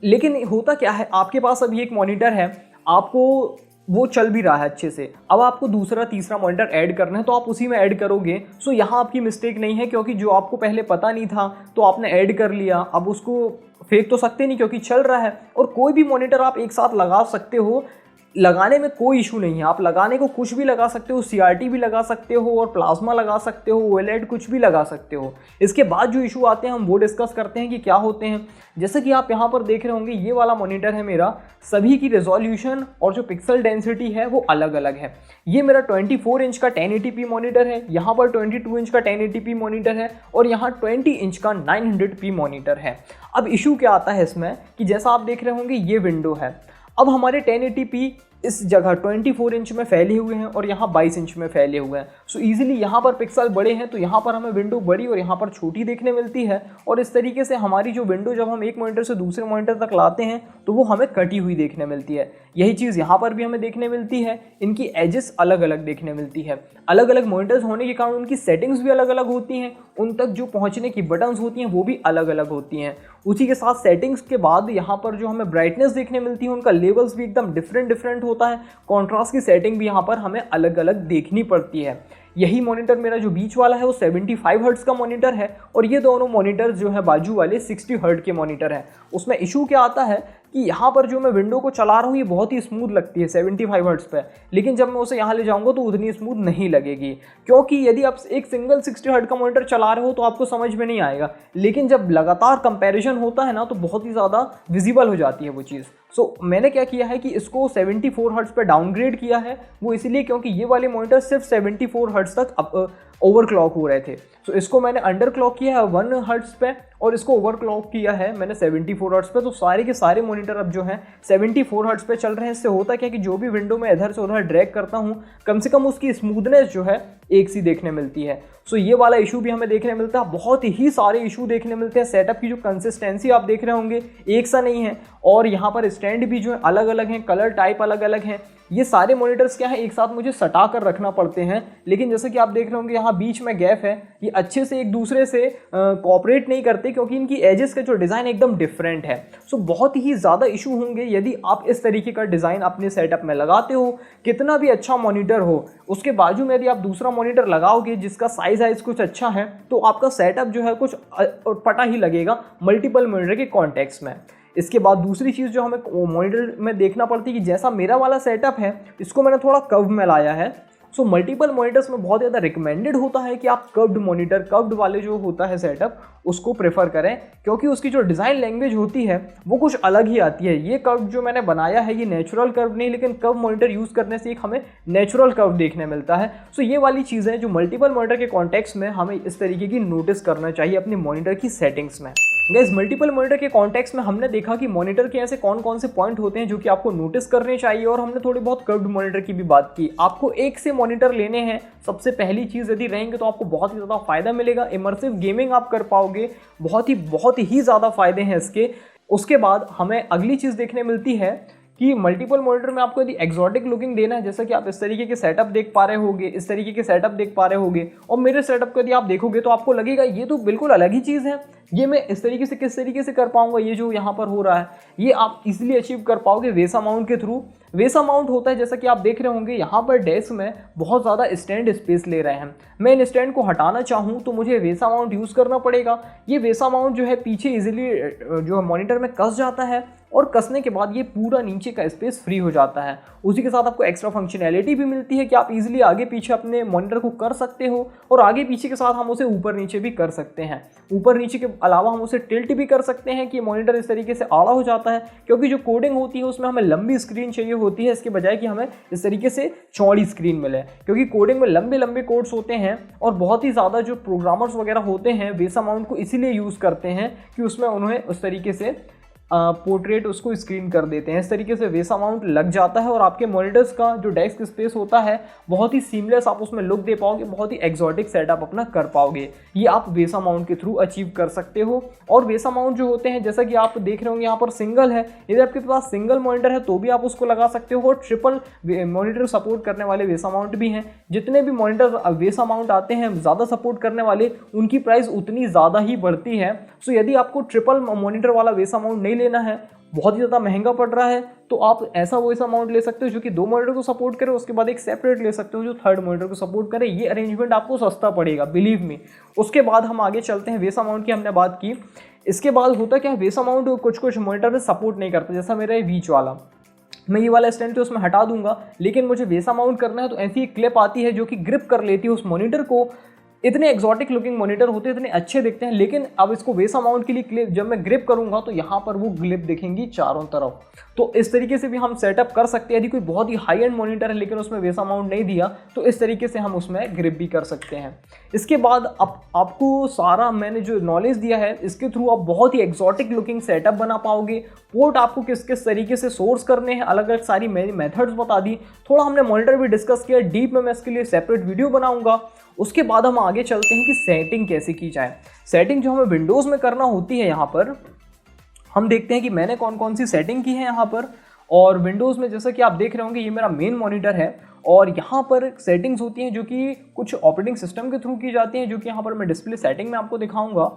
Speaker 1: लेकिन होता क्या है, आपके पास अभी एक मॉनिटर है, आपको वो चल भी रहा है अच्छे से, अब आपको दूसरा तीसरा मॉनिटर ऐड करना है तो आप उसी में ऐड करोगे। सो यहाँ आपकी मिस्टेक नहीं है, क्योंकि जो आपको पहले पता नहीं था तो आपने ऐड कर लिया। अब उसको फेंक तो सकते नहीं क्योंकि चल रहा है। और कोई भी मॉनिटर आप एक साथ लगा सकते हो, लगाने में कोई इशू नहीं है। आप लगाने को कुछ भी लगा सकते हो, CRT भी लगा सकते हो और प्लाज्मा लगा सकते हो, OLED कुछ भी लगा सकते हो। इसके बाद जो इशू आते हैं हम वो डिस्कस करते हैं कि क्या होते हैं। जैसे कि आप यहाँ पर देख रहे होंगे, ये वाला मॉनिटर है मेरा, सभी की रेजोल्यूशन और जो पिक्सल डेंसिटी है वो अलग अलग है। ये मेरा 24 इंच का 1080p मॉनिटर है, यहाँ पर 22 इंच का 1080p मॉनिटर है और यहाँ 20 इंच का 900p मॉनिटर है। अब इशू क्या आता है इसमें कि जैसा आप देख रहे होंगे ये विंडो है, अब हमारे 1080p इस जगह 24 इंच में फैले हुए हैं और यहाँ 22 इंच में फैले हुए हैं। सो इजीली यहाँ पर पिक्सल बड़े हैं तो यहाँ पर हमें विंडो बड़ी और यहाँ पर छोटी देखने मिलती है। और इस तरीके से हमारी जो विंडो जब हम एक मॉनिटर से दूसरे मॉनिटर तक लाते हैं तो वो हमें कटी हुई देखने मिलती है। यही चीज़ यहाँ पर भी हमें देखने मिलती है। इनकी एजेस अलग अलग देखने मिलती है। अलग अलग मॉनिटर्स होने के कारण उनकी सेटिंग्स भी अलग अलग होती हैं, उन तक जो पहुँचने की बटन्स होती हैं वो भी अलग अलग होती हैं। उसी के साथ सेटिंग्स के बाद यहाँ पर जो हमें ब्राइटनेस देखने मिलती है उनका लेवल्स भी एकदम डिफरेंट होता है। कॉन्ट्रास्ट की सेटिंग भी यहाँ पर हमें अलग अलग देखनी पड़ती है। यही मॉनिटर मेरा जो बीच वाला है वो 75 हर्ट्ज़ का मॉनिटर है और ये दोनों मॉनिटर जो है बाजू वाले 60 हर्ट्ज़ के मॉनिटर हैं। उसमें इशू क्या आता है कि यहाँ पर जो मैं विंडो को चला रहा हूँ ये बहुत ही स्मूथ लगती है 75 हर्ट्ज़ पे, लेकिन जब मैं उसे यहाँ ले जाऊँगा तो उतनी स्मूथ नहीं लगेगी। क्योंकि यदि आप एक सिंगल 60 हर्ट्ज़ का मॉनिटर चला रहे हो तो आपको समझ में नहीं आएगा, लेकिन जब लगातार कंपैरिजन होता है ना तो बहुत ही ज़्यादा विजिबल हो जाती है वो चीज़। सो मैंने क्या किया है कि इसको 74 हर्ट्ज़ पे डाउनग्रेड किया है। वो इसलिए क्योंकि ये वाले मॉनिटर सिर्फ 74 हर्ट्ज़ तक ओवरक्लॉक हो रहे थे। सो इसको मैंने अंडर क्लॉक किया है 1 हर्ट्ज़ पे और इसको ओवरक्लॉक किया है मैंने 74 हर्ट्ज़ पे। तो सारे के सारे मॉनिटर अब जो हैं 74 हर्ट्ज़ पे चल रहे हैं। इससे होता क्या कि जो भी विंडो में इधर से उधर ड्रैग करता हूँ कम से कम उसकी स्मूथनेस जो है एक सी देखने मिलती है। सो ये वाला इशू भी हमें देखने मिलता है। बहुत ही सारे इशू देखने मिलते हैं। सेटअप की जो कंसिस्टेंसी आप देख रहे होंगे एक सा नहीं है और यहाँ पर स्टैंड भी जो है अलग अलग हैं, कलर टाइप अलग अलग हैं। ये सारे मॉनिटर्स क्या है एक साथ मुझे सटा कर रखना पड़ते हैं, लेकिन जैसे कि आप देख रहे होंगे यहाँ बीच में गैप है, ये अच्छे से एक दूसरे से कोऑपरेट नहीं करते क्योंकि इनकी एजेस का जो डिज़ाइन एकदम डिफरेंट है। सो बहुत ही ज़्यादा इशू होंगे यदि आप इस तरीके का डिज़ाइन अपने सेटअप में लगाते हो। कितना भी अच्छा मॉनिटर हो उसके बाजू में यदि आप दूसरा मॉनिटर लगाओगे जिसका साइज कुछ अच्छा है तो आपका सेटअप जो है कुछ पटा ही लगेगा मल्टीपल मॉनिटर के कॉन्टेक्स्ट में। इसके बाद दूसरी चीज़ जो हमें मॉनिटर में देखना पड़ती है कि जैसा मेरा वाला सेटअप है इसको मैंने थोड़ा कर्व में लाया है। सो मल्टीपल मॉनिटर्स में बहुत ज़्यादा रिकमेंडेड होता है कि आप कर्व्ड मॉनिटर, कर्व्ड वाले जो होता है सेटअप उसको प्रेफर करें क्योंकि उसकी जो डिज़ाइन लैंग्वेज होती है वो कुछ अलग ही आती है। ये कर्व जो मैंने बनाया है ये नेचुरल कर्व नहीं, लेकिन कर्व मॉनिटर यूज़ करने से एक हमें नेचुरल कर्व देखने मिलता है। सो ये वाली चीज़ें जो मल्टीपल मॉनिटर के कॉन्टेक्स्ट में हमें इस तरीके की नोटिस करना चाहिए अपने मॉनिटर की सेटिंग्स में। गाइस मल्टीपल मॉनिटर के कॉन्टेक्स्ट में हमने देखा कि मॉनिटर के ऐसे कौन कौन से पॉइंट होते हैं जो कि आपको नोटिस करने चाहिए और हमने थोड़ी बहुत कर्व्ड मॉनिटर की भी बात की। आपको एक से मॉनिटर लेने हैं। सबसे पहली चीज़ यदि रहेंगे तो आपको बहुत ही ज़्यादा फायदा मिलेगा। इमर्सिव गेमिंग आप कर पाओगे, बहुत ही ज़्यादा फायदे हैं इसके। उसके बाद हमें अगली चीज़ देखने मिलती है कि मल्टीपल मॉनिटर में आपको यदि एक्सोटिक लुकिंग देना है, जैसा कि आप इस तरीके के सेटअप देख पा रहे होगे, इस तरीके के सेटअप देख पा रहे होगे, और मेरे सेटअप को यदि आप देखोगे तो आपको लगेगा ये तो बिल्कुल अलग ही चीज़ है, ये मैं इस तरीके से किस तरीके से कर पाऊंगा, ये जो यहाँ पर हो रहा है ये आप इजीली अचीव कर पाओगे वेसा माउंट के थ्रू। वेसा माउंट होता है, जैसा कि आप देख रहे होंगे यहाँ पर डेस्क में बहुत ज़्यादा स्टैंड स्पेस ले रहे हैं, मैं इन स्टैंड को हटाना चाहूँ तो मुझे वेसा माउंट यूज़ करना पड़ेगा। ये वेसा माउंट जो है पीछे इजीली जो मॉनिटर में कस जाता है, और कसने के बाद ये पूरा नीचे का स्पेस फ्री हो जाता है। उसी के साथ आपको एक्स्ट्रा फंक्शनैलिटी भी मिलती है कि आप इजीली आगे पीछे अपने मॉनिटर को कर सकते हो, और आगे पीछे के साथ हम उसे ऊपर नीचे भी कर सकते हैं। ऊपर नीचे के अलावा हम उसे टिल्ट भी कर सकते हैं कि मॉनिटर इस तरीके से आड़ा हो जाता है, क्योंकि जो कोडिंग होती है उसमें हमें लंबी स्क्रीन चाहिए होती है, इसके बजाय कि हमें इस तरीके से चौड़ी स्क्रीन मिले, क्योंकि कोडिंग में लंबे लंबे कोड्स होते हैं और बहुत ही ज़्यादा जो प्रोग्रामर्स वगैरह होते हैं वेसा माउंट को इसीलिए यूज़ करते हैं कि उसमें उन्हें उस तरीके से पोर्ट्रेट उसको स्क्रीन कर देते हैं। इस तरीके से वेसा माउंट लग जाता है और आपके मॉनिटर्स का जो डेस्क स्पेस होता है बहुत ही सीमलेस, आप उसमें लुक दे पाओगे, बहुत ही एक्सोटिक सेटअप अपना कर पाओगे। ये आप वेसा माउंट के थ्रू अचीव कर सकते हो। और वेसा माउंट जो होते हैं, जैसा कि आप देख रहे होंगे यहाँ पर सिंगल है, यदि आपके पास सिंगल मॉनिटर है तो भी आप उसको लगा सकते हो, और ट्रिपल मॉनिटर सपोर्ट करने वाले वेसा माउंट भी हैं। जितने भी मॉनिटर वेसा माउंट आते हैं ज़्यादा सपोर्ट करने वाले, उनकी प्राइस उतनी ज़्यादा ही बढ़ती है। सो यदि आपको ट्रिपल मॉनिटर वाला वेसा माउंट नहीं लेना है, बहुत ही ज़्यादा महंगा पड़ रहा है, तो आप ऐसा वैसा माउंट ले सकते हो जो कि 2 मॉनिटर को सपोर्ट करे, उसके बाद एक सेपरेट ले सकते हो जो 3rd मॉनिटर को सपोर्ट करे। ये अरेंजमेंट आपको सस्ता पड़ेगा, बिलीव मी। उसके बाद हम आगे चलते हैं। वेसा माउंट की हमने बात की, इसके बाद होता क्या है, वेसा माउंट कुछ मॉनिटर में सपोर्ट नहीं करता। जैसा मेरा बीच वाला, मैं ये वाला स्टैंड तो उसमें हटा दूंगा, लेकिन मुझे वेसा माउंट करना है तो ऐसी एक क्लिप आती है जो कि ग्रिप कर लेती है उस मॉनिटर को। इतने एक्सोटिक लुकिंग मॉनिटर होते हैं, इतने अच्छे दिखते हैं, लेकिन अब इसको वेसा माउंट के लिए क्लिप जब मैं ग्रिप करूंगा तो यहाँ पर वो ग्लिप दिखेंगी चारों तरफ। तो इस तरीके से भी हम सेटअप कर सकते हैं। यदि कोई बहुत ही हाई एंड मॉनिटर है लेकिन उसमें वेसा माउंट नहीं दिया तो इस तरीके से हम उसमें ग्रिप भी कर सकते हैं। इसके बाद अब आपको सारा मैंने जो नॉलेज दिया है इसके थ्रू आप बहुत ही एक्सोटिक लुकिंग सेटअप बना पाओगे। पोर्ट आपको किस किस तरीके से सोर्स करने हैं, अलग अलग सारी मेथड्स बता दी। थोड़ा हमने मॉनिटर भी डिस्कस किया, डीप में मैं इसके लिए सेपरेट वीडियो बनाऊंगा। उसके बाद हम आगे चलते हैं कि सेटिंग कैसे की जाए। सेटिंग जो हमें विंडोज़ में करना होती है, यहाँ पर हम देखते हैं कि मैंने कौन कौन सी सेटिंग की है यहाँ पर। और विंडोज़ में जैसा कि आप देख रहे होंगे ये मेरा मेन मॉनिटर है, और यहाँ पर सेटिंग्स होती हैं जो कि कुछ ऑपरेटिंग सिस्टम के थ्रू की जाती हैं, जो कि यहाँ पर मैं डिस्प्ले सेटिंग में आपको दिखाऊंगा।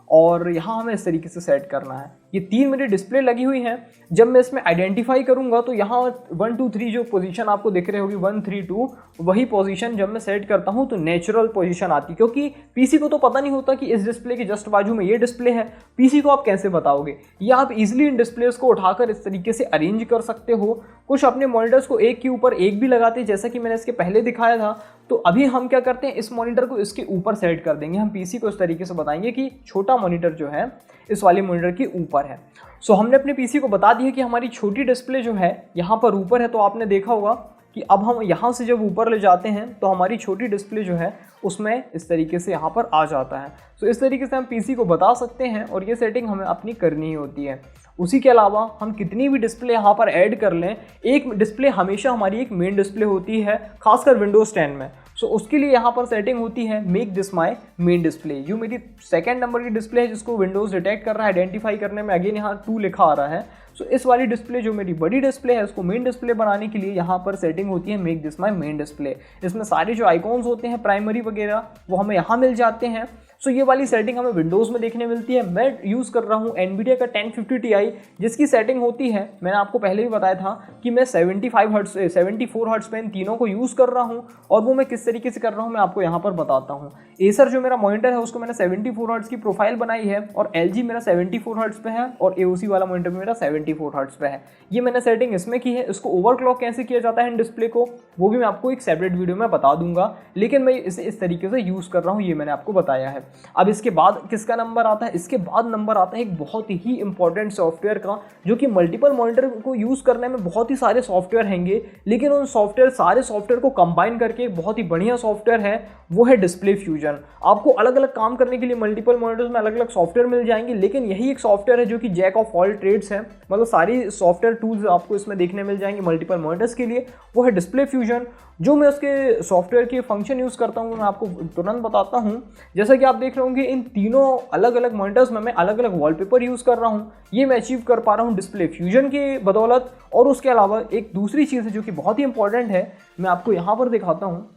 Speaker 1: और यहाँ हमें इस तरीके से सेट करना है। ये 3 मेरी डिस्प्ले लगी हुई हैं। जब मैं इसमें आइडेंटिफाई करूँगा तो यहाँ 1 2 3 जो पोजीशन आपको दिख रही होगी 1 3 2, वही पोजीशन जब मैं सेट करता हूँ तो नेचुरल पोजीशन आती है, क्योंकि पीसी को तो पता नहीं होता कि इस डिस्प्ले के जस्ट बाजू में ये डिस्प्ले है। पीसी को आप कैसे बताओगे? या आप इजीली इन डिस्प्लेस को उठाकर इस तरीके से अरेंज कर सकते हो। कुछ अपने मॉनिटर्स को एक के ऊपर एक भी लगाते हैं, जैसा कि मैंने इसके पहले दिखाया था। तो अभी हम क्या करते हैं, इस मॉनिटर को इसके ऊपर सेट कर देंगे। हम पीसी को इस तरीके से बताएंगे कि छोटा मॉनिटर जो है इस वाले मॉनिटर के ऊपर है। सो हमने अपने पीसी को बता दिया कि हमारी छोटी डिस्प्ले जो है यहाँ पर ऊपर है। तो आपने देखा होगा कि अब हम यहाँ से जब ऊपर ले जाते हैं तो हमारी छोटी डिस्प्ले जो है उसमें इस तरीके से यहाँ पर आ जाता है। सो इस तरीके से हम पीसी को बता सकते हैं, और ये सेटिंग हमें अपनी करनी ही होती है। उसी के अलावा हम कितनी भी डिस्प्ले यहाँ पर ऐड कर लें, एक डिस्प्ले हमेशा हमारी एक मेन डिस्प्ले होती है, खासकर विंडोज़ 10 में। सो उसके लिए यहाँ पर सेटिंग होती है make this my main display. जो मेरी 2nd नंबर की डिस्प्ले है जिसको विंडोज़ डिटेक्ट कर रहा है, आइडेंटिफाई करने में अगेन यहाँ 2 लिखा आ रहा है। सो इस वाली डिस्प्ले जो मेरी बड़ी डिस्प्ले है उसको मेन डिस्प्ले बनाने के लिए यहाँ पर सेटिंग होती है make this my main display. इसमें सारे जो आइकॉन्स होते हैं प्राइमरी वगैरह वो हमें यहाँ मिल जाते हैं। सो ये वाली सेटिंग हमें विंडोज़ में देखने मिलती है। मैं यूज़ कर रहा हूँ NVIDIA का 1050 Ti, जिसकी सेटिंग होती है, मैंने आपको पहले भी बताया था कि मैं 74 हर्ट्ज़ पे इन तीनों को यूज़ कर रहा हूँ। और वो मैं किस तरीके से कर रहा हूँ मैं आपको यहाँ पर बताता हूँ। एसर जो मेरा मॉनिटर है उसको मैंने 74 हर्ट्ज़ की प्रोफाइल बनाई है, और LG मेरा 74 हर्ट्ज़ पे है, और AOC वाला मॉनिटर मेरा 74 हर्ट्ज़ पे है। ये मैंने सेटिंग इसमें की है। इसको ओवरक्लॉक कैसे किया जाता है इन डिस्प्ले को, वो भी मैं आपको एक सेपरेट वीडियो में बता दूंगा, लेकिन मैं इसे इस तरीके से यूज़ कर रहा हूँ, ये मैंने आपको बताया है। अब इसके बाद किसका नंबर आता है? इसके बाद नंबर आता है एक बहुत ही इंपॉर्टेंट सॉफ्टवेयर का, जो कि मल्टीपल मॉनिटर को यूज़ करने में बहुत ही सारे सॉफ्टवेयर हैंगे, लेकिन उन सारे सॉफ्टवेयर को कंबाइन करके बहुत ही बढ़िया सॉफ्टवेयर है, वो है डिस्प्ले फ्यूजन। आपको अलग अलग काम करने के लिए मल्टीपल मॉनिटर्स में अलग अलग सॉफ्टवेयर मिल जाएंगे, लेकिन यही एक सॉफ्टवेयर है जो कि जैक ऑफ ऑल ट्रेड्स है। मतलब सारी सॉफ्टवेयर टूल्स आपको इसमें देखने मिल जाएंगे मल्टीपल मॉनिटर्स के लिए, वो है डिस्प्ले फ्यूजन। जो मैं उसके सॉफ्टवेयर के फंक्शन यूज़ करता हूँ मैं आपको तुरंत बताता हूँ। जैसा कि आप देख रहे होंगे इन तीनों अलग अलग मॉनिटर्स में मैं अलग अलग वॉलपेपर यूज़ कर रहा हूँ। ये मैं अचीव कर पा रहा हूँ डिस्प्ले फ्यूजन की बदौलत। और उसके अलावा एक दूसरी चीज़ है जो कि बहुत ही इंपॉर्टेंट है, मैं आपको यहाँ पर दिखाता हूँ,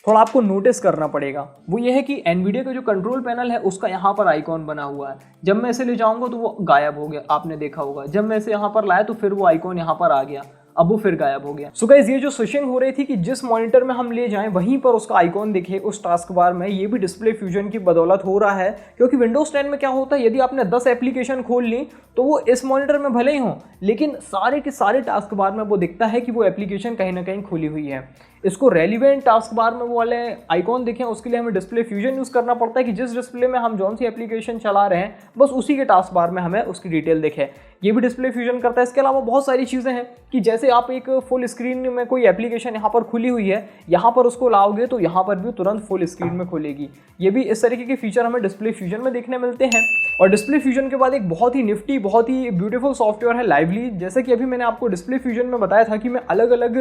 Speaker 1: थोड़ा आपको नोटिस करना पड़ेगा। वो ये है कि एनवीडिया का जो कंट्रोल पैनल है उसका यहाँ पर आइकॉन बना हुआ है। जब मैं इसे ले जाऊँगा तो वो गायब हो गया, आपने देखा होगा। जब मैं इसे यहाँ पर लाया तो फिर वो आइकॉन यहाँ पर आ गया, अब वो फिर गायब हो गया। सो गाइस, ये जो स्विचिंग हो रही थी कि जिस मॉनिटर में हम ले जाएं वहीं पर उसका आइकॉन दिखे उस टास्क बार में, ये भी डिस्प्ले फ्यूजन की बदौलत हो रहा है। क्योंकि विंडोज 10 में क्या होता है, यदि आपने 10 एप्लीकेशन खोल ली तो वो इस मॉनिटर में भले ही हो, लेकिन सारे के सारे टास्क बार में वो दिखता है कि वो एप्लीकेशन कहीं ना कहीं खुली हुई है। इसको रेलिवेंट टास्क बार में वो वाले आइकॉन दिखें उसके लिए हमें डिस्प्ले फ्यूजन यूज़ करना पड़ता है कि जिस डिस्प्ले में हम जौन सी एप्लीकेशन चला रहे हैं बस उसी के टास्क बार में हमें उसकी डिटेल दिखे। ये भी डिस्प्ले फ्यूजन करता है। इसके अलावा बहुत सारी चीज़ें हैं कि जैसे आप एक फुल स्क्रीन में कोई एप्लीकेशन यहाँ पर खुली हुई है, यहाँ पर उसको लाओगे तो यहाँ पर भी तुरंत फुल स्क्रीन में खुलेगी। ये भी इस तरीके के फीचर हमें डिस्प्ले फ्यूजन में देखने मिलते हैं। और डिस्प्ले फ्यूजन के बाद एक बहुत ही निफ्टी, बहुत ही ब्यूटीफुल सॉफ्टवेयर है लाइवली। जैसे कि अभी मैंने आपको डिस्प्ले फ्यूजन में बताया था कि मैं अलग अलग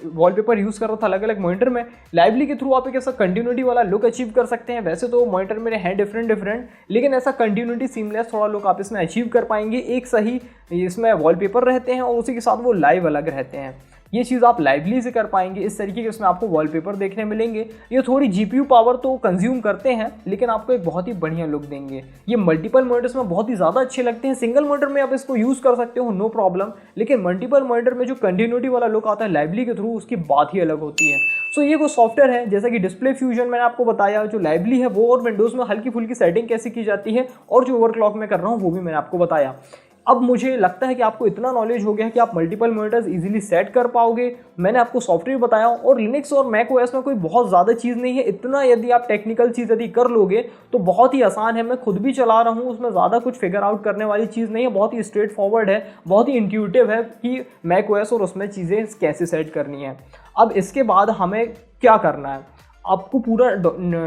Speaker 1: वॉलपेपर यूज़ कर रहा था अलग अलग मॉनिटर में। लाइवली के थ्रू आप एक ऐसा कंटिन्यूटी वाला लुक अचीव कर सकते हैं। वैसे तो मॉनिटर मेरे हैं डिफरेंट, लेकिन ऐसा कंटिन्यूटी सीमलेस थोड़ा लुक आप इसमें अचीव कर पाएंगे। एक सही इसमें वॉलपेपर रहते हैं और उसी के साथ वो लाइव अलग रहते हैं। ये चीज़ आप लाइवली से कर पाएंगे। इस तरीके के इसमें आपको वॉलपेपर देखने मिलेंगे। ये थोड़ी जीपीयू पावर तो कंज्यूम करते हैं, लेकिन आपको एक बहुत ही बढ़िया लुक देंगे। ये मल्टीपल मॉनिटर्स में बहुत ही ज़्यादा अच्छे लगते हैं। सिंगल मॉनिटर में आप इसको यूज़ कर सकते हो, नो प्रॉब्लम, लेकिन मल्टीपल मॉनिटर में जो कंटिन्यूटी वाला लुक आता है लाइवली के थ्रू, उसकी बात ही अलग होती है। सो ये कुछ सॉफ्टवेयर है जैसा कि डिस्प्ले फ्यूजन मैंने आपको बताया, जो लाइवली है वो, और विंडोज़ में हल्की फुल्की सेटिंग कैसे की जाती है, और जो ओवरक्लॉक में कर रहा हूँ वो भी मैंने आपको बताया। अब मुझे लगता है कि आपको इतना नॉलेज हो गया है कि आप मल्टीपल मॉनिटर्स इजीली सेट कर पाओगे। मैंने आपको सॉफ्टवेयर बताया, और लिनक्स और मैक ओएस में कोई बहुत ज़्यादा चीज़ नहीं है। इतना यदि आप टेक्निकल चीज़ यदि कर लोगे तो बहुत ही आसान है। मैं खुद भी चला रहा हूँ, उसमें ज़्यादा कुछ फिगर आउट करने वाली चीज़ नहीं है। बहुत ही स्ट्रेट फॉरवर्ड है, बहुत ही इंट्यूटिव है कि मैक ओएस और उसमें चीज़ें कैसे सेट करनी है। अब इसके बाद हमें क्या करना है, आपको पूरा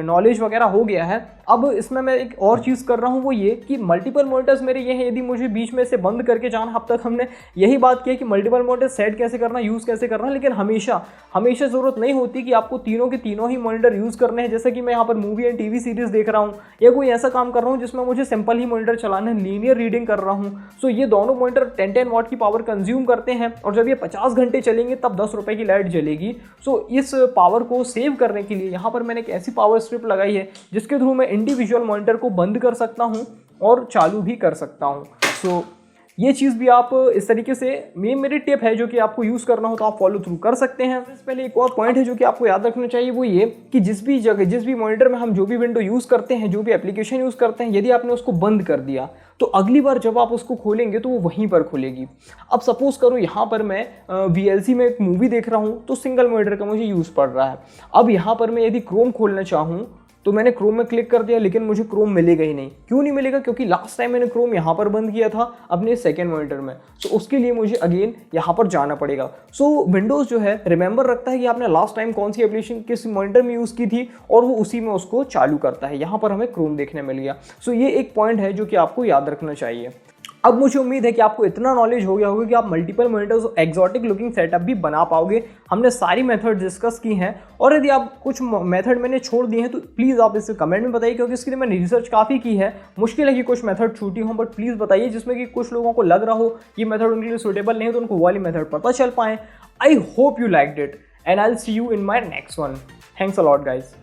Speaker 1: नॉलेज वगैरह हो गया है। अब इसमें मैं एक और चीज़ कर रहा हूँ, वो ये कि मल्टीपल मॉनिटर्स मेरे ये हैं, यदि मुझे बीच में से बंद करके जाना, अब तक हमने यही बात की है कि मल्टीपल मॉनिटर सेट कैसे करना, यूज़ कैसे करना, लेकिन हमेशा ज़रूरत नहीं होती कि आपको तीनों के तीनों ही मॉनिटर यूज़ करने हैं। जैसे कि मैं यहाँ पर मूवी एंड टीवी सीरीज़ देख रहा हूँ, या कोई ऐसा काम कर रहा हूँ जिसमें मुझे सिंपल ही मॉनिटर चलाना है, लीनियर रीडिंग कर रहा हूँ। सो ये दोनों मॉनिटर 10-10 वाट की पावर कंज्यूम करते हैं, और जब ये 50 घंटे चलेंगे तब 10 रुपये की लाइट जलेगी। सो इस पावर को सेव करने के लिए यहाँ पर मैंने एक ऐसी पावर स्ट्रिप लगाई है जिसके थ्रू मैं इंडिविजुअल मॉनिटर को बंद कर सकता हूं और चालू भी कर सकता हूं। सो ये चीज़ भी आप इस तरीके से, मेरी टिप है जो कि आपको यूज़ करना हो तो आप फॉलो थ्रू कर सकते हैं। इससे पहले एक और पॉइंट है जो कि आपको याद रखना चाहिए, वो ये कि जिस भी जगह, जिस भी मॉनिटर में हम जो भी विंडो यूज़ करते हैं, जो भी एप्लीकेशन यूज़ करते हैं, यदि आपने उसको बंद कर दिया तो अगली बार जब आप उसको खोलेंगे तो वो वहीं पर खुलेगी। अब सपोज करो यहाँ पर मैं VLC में एक मूवी देख रहा हूँ, तो सिंगल मॉनिटर का मुझे यूज़ पड़ रहा है। अब यहाँ पर मैं यदि क्रोम खोलना चाहूँ तो मैंने क्रोम में क्लिक कर दिया, लेकिन मुझे क्रोम मिलेगा ही नहीं। क्यों नहीं मिलेगा? क्योंकि लास्ट टाइम मैंने क्रोम यहाँ पर बंद किया था अपने सेकेंड मॉनिटर में। सो उसके लिए मुझे अगेन यहाँ पर जाना पड़ेगा। सो विंडोज़ जो है रिमेंबर रखता है कि आपने लास्ट टाइम कौन सी एप्लीकेशन किस मॉनिटर में यूज़ की थी, और वो उसी में उसको चालू करता है। यहाँ पर हमें क्रोम देखने मिल गया। सो ये एक पॉइंट है जो कि आपको याद रखना चाहिए। अब मुझे उम्मीद है कि आपको इतना नॉलेज हो गया होगा कि आप multiple monitors exotic looking setup भी बना पाओगे। हमने सारी मेथड डिस्कस की हैं, और यदि आप कुछ मेथड मैंने छोड़ दिए हैं तो प्लीज़ आप इसे कमेंट में बताइए, क्योंकि इसके लिए मैंने रिसर्च काफ़ी की है। मुश्किल है कि कुछ मेथड छूटी हों, बट प्लीज़ बताइए जिसमें कि कुछ लोगों को लग रहा हो ये मेथड उनके लिए सूटेबल नहीं है, तो उनको वाली मेथड पता चल पाएँ। I hope you liked it, and I will see you in my next one. Thanks a lot guys.